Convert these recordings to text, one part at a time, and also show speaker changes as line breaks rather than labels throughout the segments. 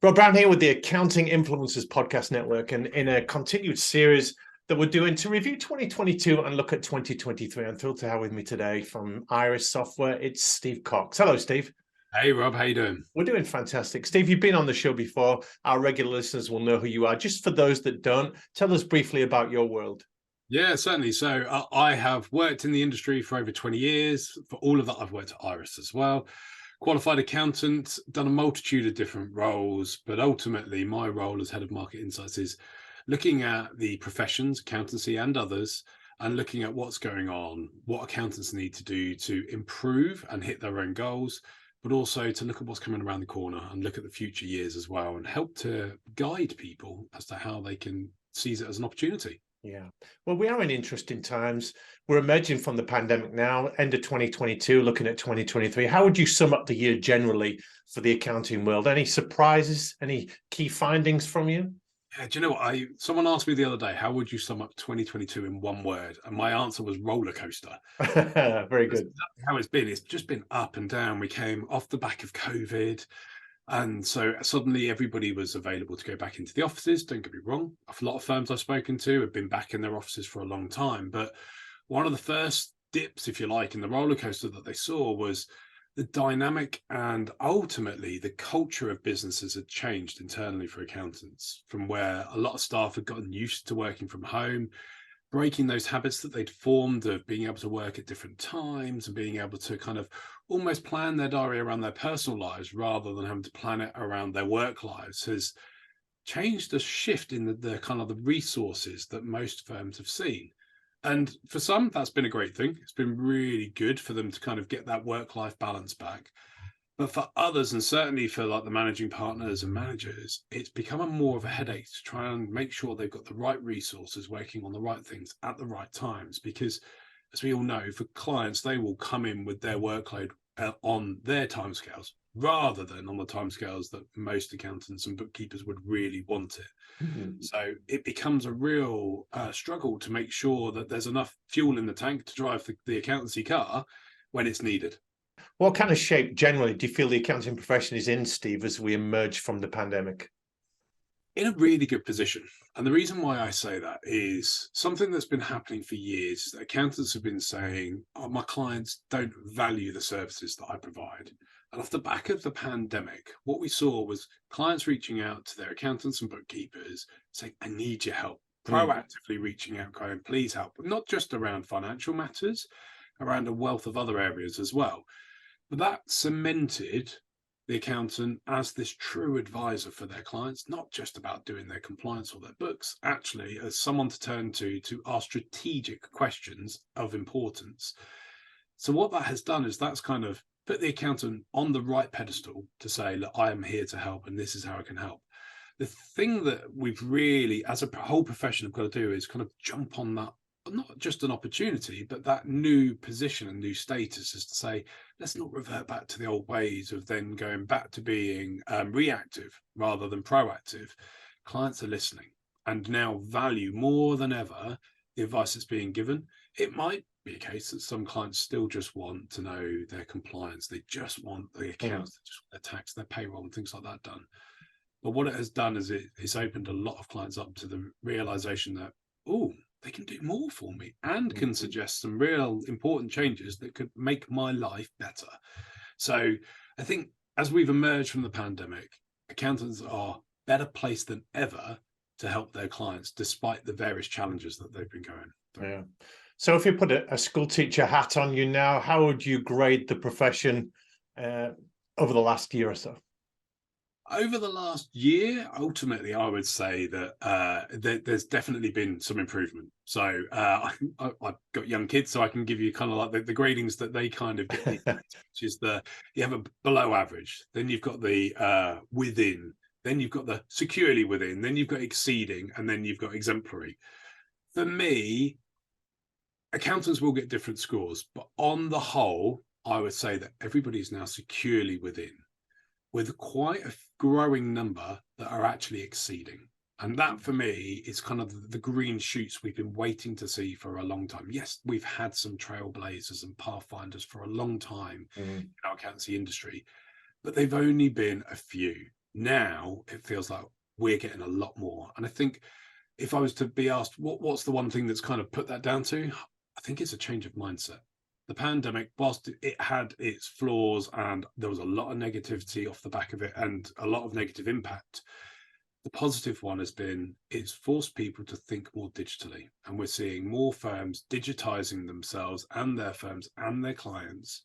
Rob Brown here with the Accounting Influencers Podcast Network, and in a continued series that we're doing to review 2022 and look at 2023. I'm thrilled to have with me today from Iris Software, it's Steve Cox. Hello, Steve.
Hey, Rob, how you doing?
We're doing fantastic. Steve, you've been on the show before. Our regular listeners will know who you are. Just for those that don't, tell us briefly about your world.
Yeah, certainly. So I have worked in the industry for over 20 years. For all of that, I've worked at Iris as well. Qualified accountant, done a multitude of different roles, but ultimately my role as head of market insights is looking at the professions, accountancy and others, and looking at what's going on, what accountants need to do to improve and hit their own goals, but also to look at what's coming around the corner and look at the future years as well and help to guide people as to how they can seize it as an opportunity.
Yeah. Well, we are in interesting times. We're emerging from the pandemic now, end of 2022, looking at 2023. How would you sum up the year generally for the accounting world? Any surprises, any key findings from you?
Yeah, do you know what? Someone asked me the other day, how would you sum up 2022 in one word? And my answer was roller coaster.
Very
That's
good.
exactly how it's been. It's just been up and down. We came off the back of COVID. And so suddenly everybody was available to go back into the offices. Don't get me wrong. A lot of firms I've spoken to have been back in their offices for a long time. But one of the first dips, if you like, in the roller coaster that they saw was the dynamic and ultimately the culture of businesses had changed internally for accountants, from where a lot of staff had gotten used to working from home, breaking those habits that they'd formed of being able to work at different times and being able to kind of almost plan their diary around their personal lives rather than having to plan it around their work lives, has changed the shift in the kind of the resources that most firms have seen. And for some, that's been a great thing. It's been really good for them to kind of get that work-life balance back. But for others, and certainly for like the managing partners and managers, it's become a more of a headache to try and make sure they've got the right resources working on the right things at the right times. Because as we all know, for clients, they will come in with their workload on their timescales rather than on the timescales that most accountants and bookkeepers would really want it. Mm-hmm. So it becomes a real struggle to make sure that there's enough fuel in the tank to drive the accountancy car when it's needed.
What kind of shape generally do you feel the accounting profession is in, Steve, as we emerge from the pandemic?
In a really good position. And the reason why I say that is something that's been happening for years. That accountants have been saying, oh, my clients don't value the services that I provide. And off the back of the pandemic, what we saw was clients reaching out to their accountants and bookkeepers saying, I need your help. Proactively reaching out, going, please help. Not just around financial matters, around a wealth of other areas as well. But that cemented the accountant as this true advisor for their clients, not just about doing their compliance or their books, actually as someone to turn to ask strategic questions of importance. So what that has done is that's kind of put the accountant on the right pedestal to say, look, I am here to help and this is how I can help. The thing that we've really, as a whole profession, have got to do is kind of jump on that, not just an opportunity, but that new position and new status, is to say, let's not revert back to the old ways of then going back to being reactive rather than proactive. Clients are listening and now value more than ever the advice that's being given. It might be a case that some clients still just want to know their compliance. They just want the accounts, they just want their tax, their payroll and things like that done. But what it has done is it's opened a lot of clients up to the realization that, oh, they can do more for me and can suggest some real important changes that could make my life better. So I think as we've emerged from the pandemic, accountants are better placed than ever to help their clients, despite the various challenges that they've been going through.
Yeah. So if you put a school teacher hat on you now, how would you grade the profession over the last year or so?
Over the last year, ultimately, I would say that there's definitely been some improvement. So I've got young kids, so I can give you kind of like the gradings that they kind of get, which is you have a below average, then you've got the within, then you've got the securely within, then you've got exceeding, and then you've got exemplary. For me, accountants will get different scores, but on the whole, I would say that everybody is now securely within, with quite a growing number that are actually exceeding. And that for me is kind of the green shoots we've been waiting to see for a long time. Yes, we've had some trailblazers and pathfinders for a long time in our accountancy industry, but they've only been a few. Now it feels like we're getting a lot more. And I think if I was to be asked what's the one thing that's kind of put that down to, I think it's a change of mindset. The pandemic, whilst it had its flaws and there was a lot of negativity off the back of it and a lot of negative impact, the positive one has been it's forced people to think more digitally. And we're seeing more firms digitizing themselves and their firms and their clients.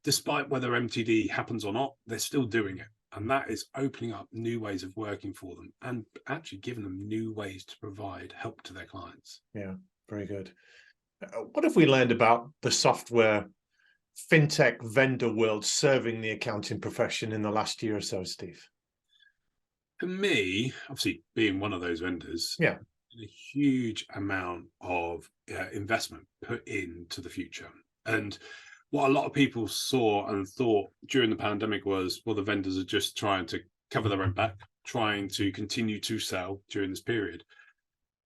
Despite whether MTD happens or not, they're still doing it. And that is opening up new ways of working for them and actually giving them new ways to provide help to their clients.
Yeah, very good. What have we learned about the software fintech vendor world serving the accounting profession in the last year or so, Steve?
For me, obviously being one of those vendors,
Yeah,
a huge amount of investment put into the future. And what a lot of people saw and thought during the pandemic was, well, the vendors are just trying to cover their own back, trying to continue to sell during this period.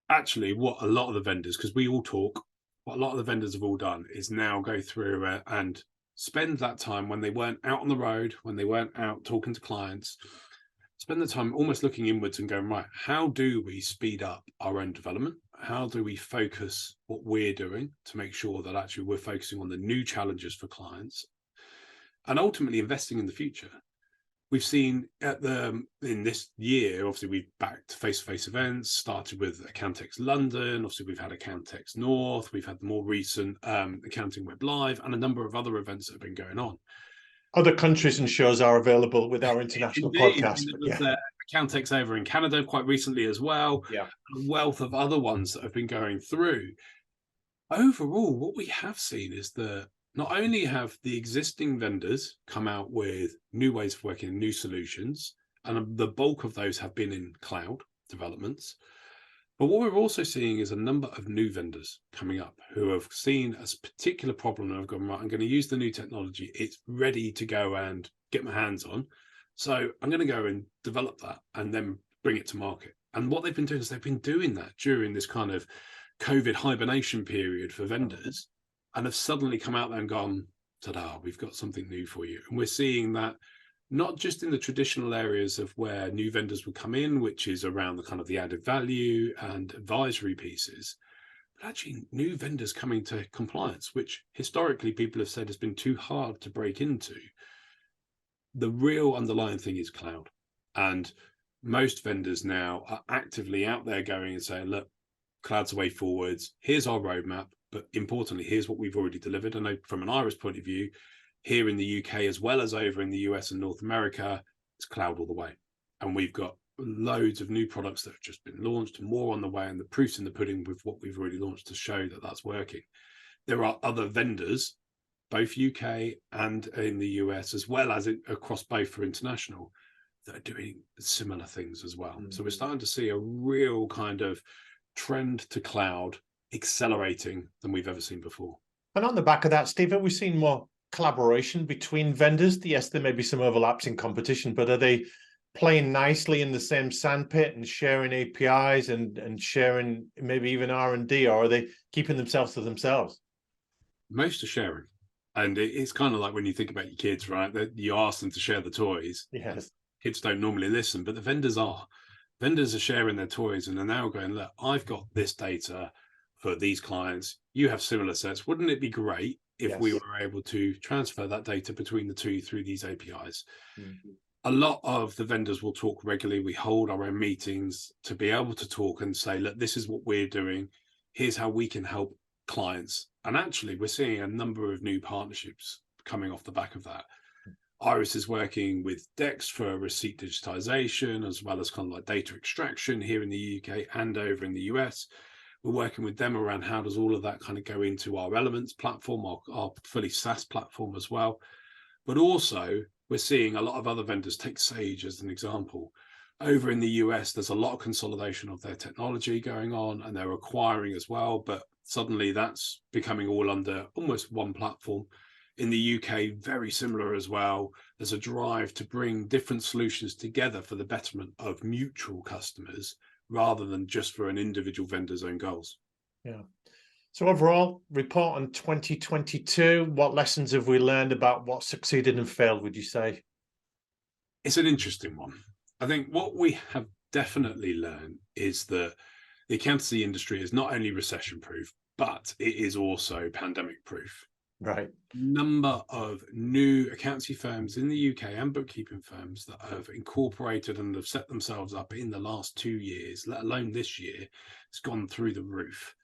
Actually, what a lot of the vendors, because we all talk, what a lot of the vendors have all done is now go through and spend that time when they weren't out on the road, when they weren't out talking to clients, spend the time almost looking inwards and going, right, how do we speed up our own development? How do we focus what we're doing to make sure that actually we're focusing on the new challenges for clients and ultimately investing in the future? We've seen in this year, obviously we've backed face-to-face events, started with Accountex London, obviously we've had Accountex North, we've had the more recent Accounting Web Live and a number of other events that have been going on.
other countries and shows are available with our international
Indeed.
podcast.
There was Accountex over in Canada quite recently as well.
Yeah.
A wealth of other ones that have been going through. Overall, what we have seen is that not only have the existing vendors come out with new ways of working, new solutions, and the bulk of those have been in cloud developments, but what we're also seeing is a number of new vendors coming up who have seen a particular problem and have gone, right, I'm going to use the new technology. It's ready to go and get my hands on. So I'm going to go and develop that and then bring it to market. And what they've been doing is they've been doing that during this kind of COVID hibernation period for vendors and have suddenly come out there and gone, ta-da, we've got something new for you. And we're seeing that not just in the traditional areas of where new vendors would come in, which is around the kind of the added value and advisory pieces, but actually new vendors coming to compliance, which historically people have said has been too hard to break into. The real underlying thing is cloud. And most vendors now are actively out there going and saying, look, cloud's the way forwards. Here's our roadmap. But importantly, here's what we've already delivered. I know from an Iris point of view, here in the UK, as well as over in the US and North America, it's cloud all the way. And we've got loads of new products that have just been launched and more on the way. And the proof's in the pudding with what we've already launched to show that that's working. There are other vendors, both UK and in the US, as well as across both for international, that are doing similar things as well. So we're starting to see a real kind of trend to cloud accelerating than we've ever seen before.
And on the back of that, Steve, have we seen more collaboration between vendors? Yes, there may be some overlaps in competition, but are they playing nicely in the same sandpit and sharing APIs and sharing maybe even R&D, or are they keeping themselves to themselves?
Most are sharing. And it's kind of like when you think about your kids, right? That you ask them to share the toys.
Yes.
Kids don't normally listen, but the vendors are. Vendors are sharing their toys and they're now going, look, I've got this data for these clients. You have similar sets. Wouldn't it be great if we were able to transfer that data between the two through these APIs? A lot of the vendors will talk regularly. We hold our own meetings to be able to talk and say, look, this is what we're doing. Here's how we can help clients. And actually, we're seeing a number of new partnerships coming off the back of that. Iris is working with Dex for receipt digitization, as well as kind of like data extraction here in the UK and over in the US. We're working with them around how does all of that kind of go into our Elements platform, our fully SaaS platform as well. But also, we're seeing a lot of other vendors, take Sage as an example. Over in the US, there's a lot of consolidation of their technology going on, and they're acquiring as well. But suddenly that's becoming all under almost one platform. In the UK, very similar as well. There's a drive to bring different solutions together for the betterment of mutual customers rather than just for an individual vendor's own goals.
Yeah. So overall, report on 2022, what lessons have we learned about what succeeded and failed, would you say?
It's an interesting one. I think what we have definitely learned is that the accountancy industry is not only recession proof, but it is also pandemic proof.
Right.
Number of new accountancy firms in the UK and bookkeeping firms that have incorporated and have set themselves up in the last 2 years, let alone this year, has gone through the roof.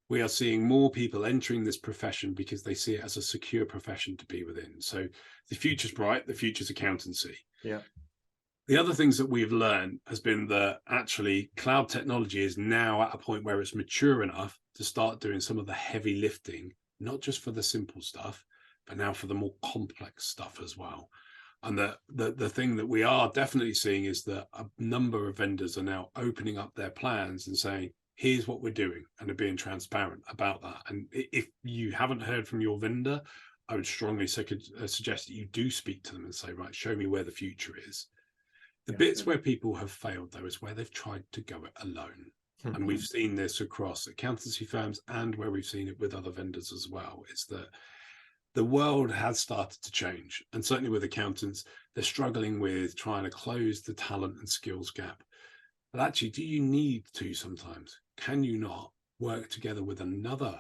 We are seeing more people entering this profession because they see it as a secure profession to be within. So the future's bright, the future's accountancy.
Yeah.
The other things that we've learned has been that actually cloud technology is now at a point where it's mature enough to start doing some of the heavy lifting, not just for the simple stuff, but now for the more complex stuff as well. And the thing that we are definitely seeing is that a number of vendors are now opening up their plans and saying, here's what we're doing, and are being transparent about that. And if you haven't heard from your vendor, I would strongly suggest that you do speak to them and say, right, show me where the future is. The bits where people have failed, though, is where they've tried to go it alone. And we've seen this across accountancy firms and where we've seen it with other vendors as well, is that the world has started to change. And certainly with accountants, they're struggling with trying to close the talent and skills gap. But actually, do you need to sometimes? Can you not work together with another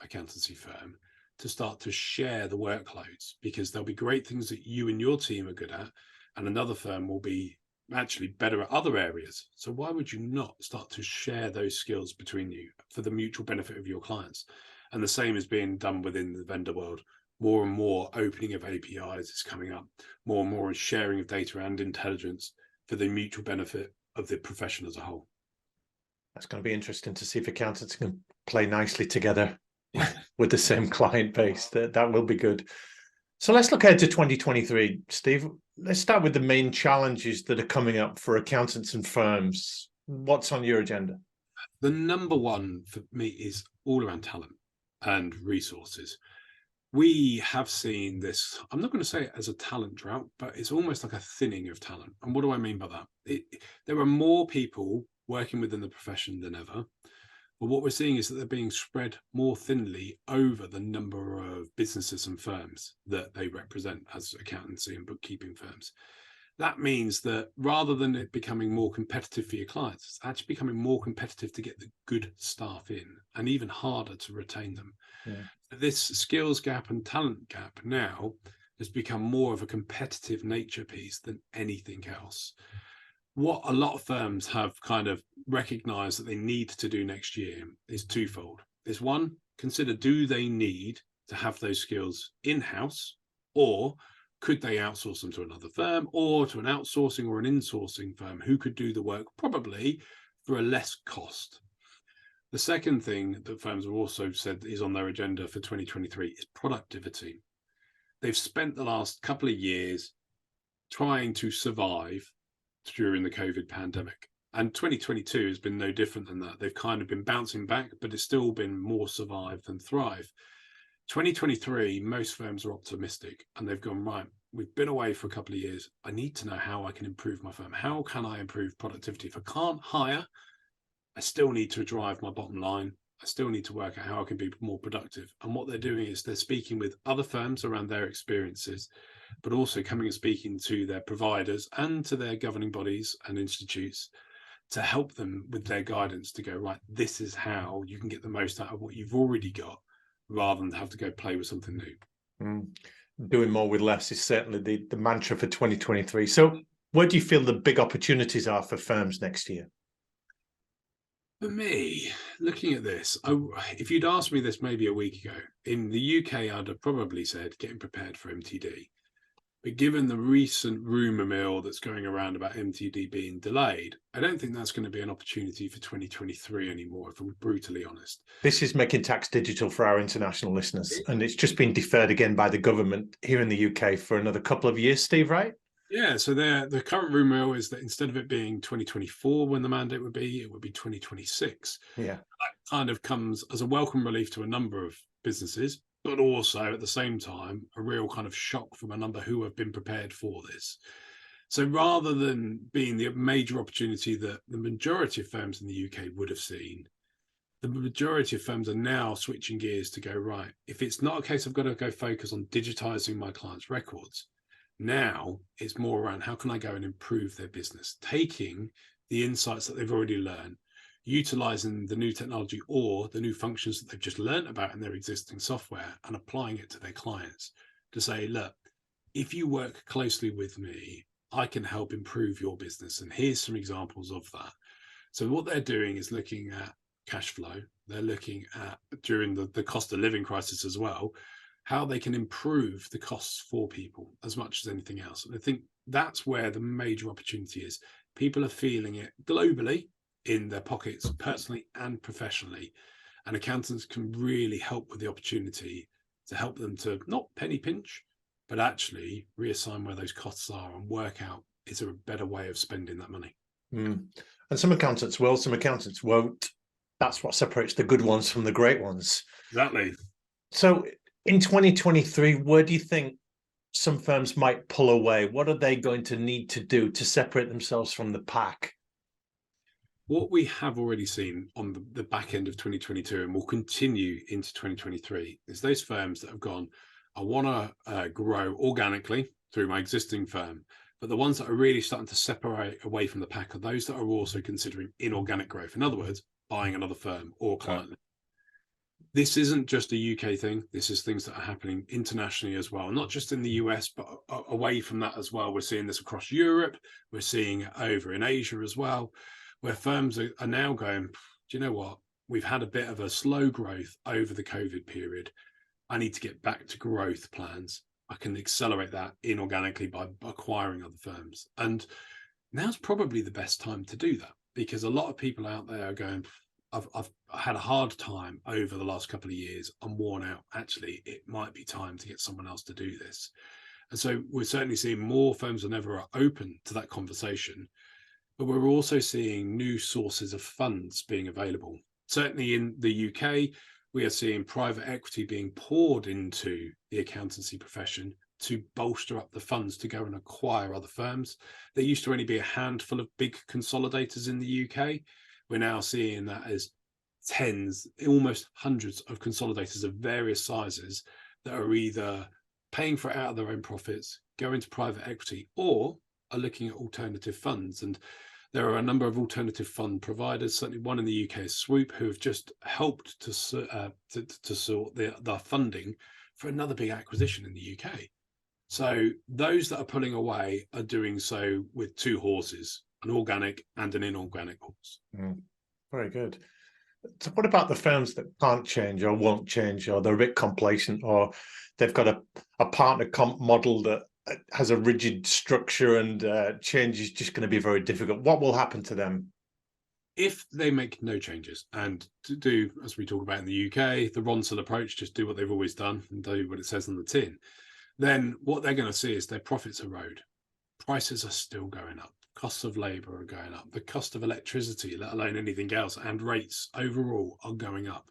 accountancy firm to start to share the workloads? Because there'll be great things that you and your team are good at, and another firm will be actually better at other areas. So why would you not start to share those skills between you for the mutual benefit of your clients? And the same is being done within the vendor world. More and more opening of APIs is coming up, more and more sharing of data and intelligence for the mutual benefit of the profession as a whole.
That's going to be interesting to see if accountants can play nicely together with the same client base. That will be good. So let's look ahead to 2023, Steve. Let's start with the main challenges that are coming up for accountants and firms. What's on your agenda?
The number one for me is all around talent and resources. We have seen this, I'm not going to say it as a talent drought, but it's almost like a thinning of talent. And what do I mean by that? There are more people working within the profession than ever. But what we're seeing is that they're being spread more thinly over the number of businesses and firms that they represent as accountancy and bookkeeping firms. That means that rather than it becoming more competitive for your clients, it's actually becoming more competitive to get the good staff in, and even harder to retain them.
Yeah.
This skills gap and talent gap now has become more of a competitive nature piece than anything else. What a lot of firms have kind of recognized that they need to do next year is twofold. Is one, consider, do they need to have those skills in-house, or could they outsource them to another firm or to an outsourcing or an insourcing firm who could do the work probably for a less cost? The second thing that firms have also said is on their agenda for 2023 is productivity. They've spent the last couple of years trying to survive during the COVID pandemic. And 2022 has been no different than that. They've kind of been bouncing back, but it's still been more survive than thrive. 2023, most firms are optimistic and they've gone, right, we've been away for a couple of years. I need to know how I can improve my firm. How can I improve productivity? If I can't hire, I still need to drive my bottom line. I still need to work out how I can be more productive. And what they're doing is they're speaking with other firms around their experiences, but also coming and speaking to their providers and to their governing bodies and institutes to help them with their guidance to go, right, this is how you can get the most out of what you've already got, rather than have to go play with something new.
Doing more with less is certainly the mantra for 2023. So where do you feel the big opportunities are for firms next year?
For me, looking at this, if you'd asked me this maybe a week ago, in the UK, I'd have probably said getting prepared for MTD. But given the recent rumour mill that's going around about MTD being delayed, I don't think that's going to be an opportunity for 2023 anymore, if I'm brutally honest.
This is Making Tax Digital for our international listeners, and it's just been deferred again by the government here in the UK for another couple of years, Steve, right?
Yeah, so the current rumour mill is that instead of it being 2024 when the mandate would be, it would be 2026.
Yeah.
That kind of comes as a welcome relief to a number of businesses, but also at the same time, a real kind of shock from a number who have been prepared for this. So rather than being the major opportunity that the majority of firms in the UK would have seen, the majority of firms are now switching gears to go, right, if it's not a case I've got to go focus on digitizing my clients' records, Now it's more around how can I go and improve their business, taking the insights that they've already learned, utilizing the new technology or the new functions that they've just learned about in their existing software and applying it to their clients to say, look, if you work closely with me, I can help improve your business. And here's some examples of that. So what they're doing is looking at cash flow. They're looking at, during the cost of living crisis as well, how they can improve the costs for people as much as anything else. And I think that's where the major opportunity is. People are feeling it globally in their pockets, personally and professionally. And accountants can really help with the opportunity to help them to not penny pinch, but actually reassign where those costs are and work out, is there a better way of spending that money?
Mm. And some accountants will, some accountants won't. That's what separates the good ones from the great ones.
Exactly.
So in 2023, where do you think some firms might pull away? What are they going to need to do to separate themselves from the pack?
What we have already seen on the back end of 2022 and will continue into 2023 is those firms that have gone, I want to grow organically through my existing firm. But the ones that are really starting to separate away from the pack are those that are also considering inorganic growth. In other words, buying another firm or client. This isn't just a UK thing. This is things that are happening internationally as well, not just in the US, but away from that as well. We're seeing this across Europe. We're seeing it over in Asia as well, where firms are now going, do you know what? We've had a bit of a slow growth over the COVID period. I need to get back to growth plans. I can accelerate that inorganically by acquiring other firms. And now's probably the best time to do that, because a lot of people out there are going, I've had a hard time over the last couple of years. I'm worn out. Actually, it might be time to get someone else to do this. And so we're certainly seeing more firms than ever are open to that conversation. But we're also seeing new sources of funds being available. Certainly in the UK, we are seeing private equity being poured into the accountancy profession to bolster up the funds to go and acquire other firms. There used to only be a handful of big consolidators in the UK. We're now seeing that as tens, almost hundreds of consolidators of various sizes that are either paying for it out of their own profits, going to private equity, or are looking at alternative funds. And there are a number of alternative fund providers, certainly one in the UK is Swoop, who have just helped to sort the funding for another big acquisition in the UK. So those that are pulling away are doing so with two horses, an organic and an inorganic horse.
Very good. So what about the firms that can't change or won't change, or they're a bit complacent, or they've got a partner comp model that has a rigid structure and change is just going to be very difficult? What will happen to them?
If they make no changes and to do, as we talk about in the UK, the Ronsel approach, just do what they've always done and do what it says on the tin, then what they're going to see is their profits erode. Prices are still going up. Costs of labour are going up. The cost of electricity, let alone anything else, and rates overall are going up.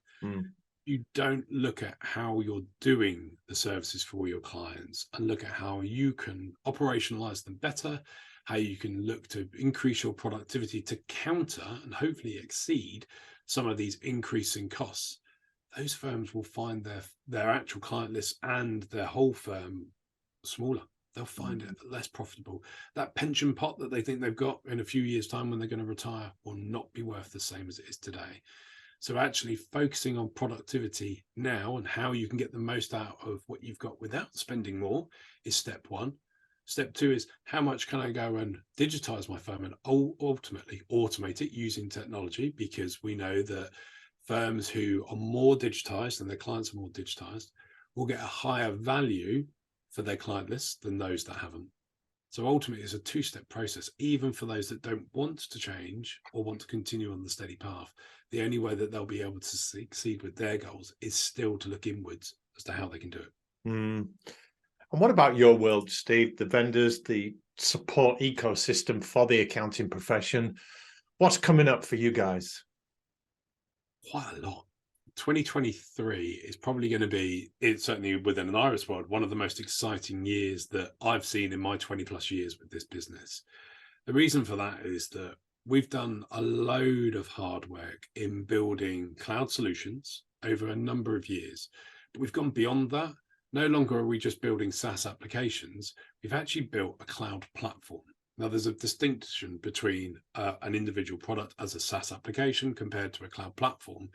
You don't look at how you're doing the services for your clients and look at how you can operationalize them better, how you can look to increase your productivity to counter and hopefully exceed some of these increasing costs. Those firms will find their actual client list and their whole firm smaller. They'll find it less profitable. That pension pot that they think they've got in a few years' time when they're going to retire will not be worth the same as it is today. So actually focusing on productivity now and how you can get the most out of what you've got without spending more is step one. Step two is how much can I go and digitize my firm and ultimately automate it using technology, because we know that firms who are more digitized and their clients are more digitized will get a higher value for their client list than those that haven't. So ultimately, it's a two-step process, even for those that don't want to change or want to continue on the steady path. The only way that they'll be able to succeed with their goals is still to look inwards as to how they can do it.
And what about your world, Steve? The vendors, the support ecosystem for the accounting profession. What's coming up for you guys?
Quite a lot. 2023 is probably going to be, it's certainly within an Iris world, one of the most exciting years that I've seen in my 20 plus years with this business. The reason for that is that we've done a load of hard work in building cloud solutions over a number of years, but we've gone beyond that No longer are we just building SaaS applications. We've actually built a cloud platform. Now, there's a distinction between an individual product as a SaaS application compared to a cloud platform,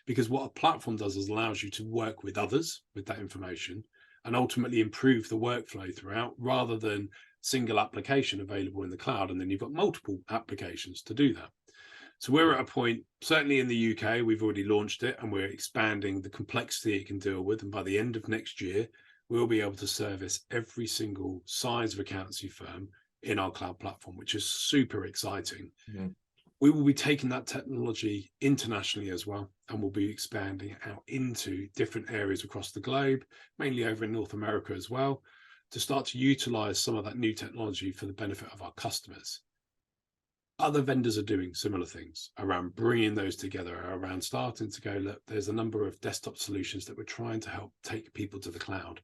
because what a platform does is allows you to work with others with that information and ultimately improve the workflow throughout, rather than single application available in the cloud, and then you've got multiple applications to do that. So we're at a point, certainly in the UK, we've already launched it and we're expanding the complexity it can deal with. And by the end of next year, we'll be able to service every single size of accountancy firm in our cloud platform, which is super exciting. Yeah. We will be taking that technology internationally as well, and we'll be expanding out into different areas across the globe, mainly over in North America as well, to start to utilize some of that new technology for the benefit of our customers. Other vendors are doing similar things around bringing those together, around starting to go, look, there's a number of desktop solutions that we're trying to help take people to the cloud.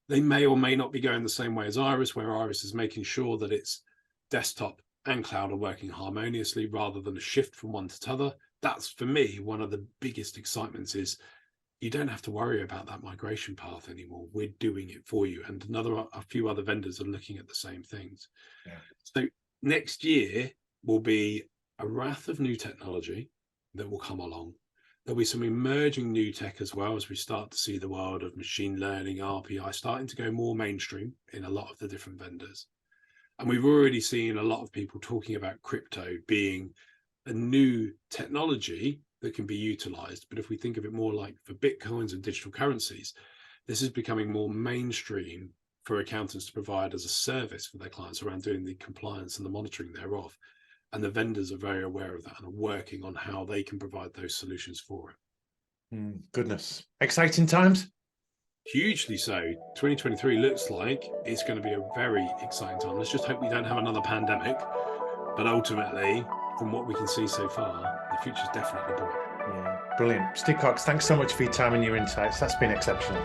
They may or may not be going the same way as Iris, where Iris is making sure that it's desktop and cloud are working harmoniously rather than a shift from one to the other. That's, for me, one of the biggest excitements is you don't have to worry about that migration path anymore. We're doing it for you. And a few other vendors are looking at the same things. Yeah. So next year will be a wrath of new technology that will come along. There'll be some emerging new tech as well, as we start to see the world of machine learning, RPI starting to go more mainstream in a lot of the different vendors. And we've already seen a lot of people talking about crypto being a new technology that can be utilized. But if we think of it more like for Bitcoins and digital currencies, this is becoming more mainstream for accountants to provide as a service for their clients around doing the compliance and the monitoring thereof. And the vendors are very aware of that and are working on how they can provide those solutions for it.
Goodness. Exciting times?
Hugely so. 2023 looks like it's going to be a very exciting time. Let's just hope we don't have another pandemic. But ultimately, from what we can see so far, the future is definitely bright.
Yeah, brilliant. Steve Cox, thanks so much for your time and your insights. That's been exceptional.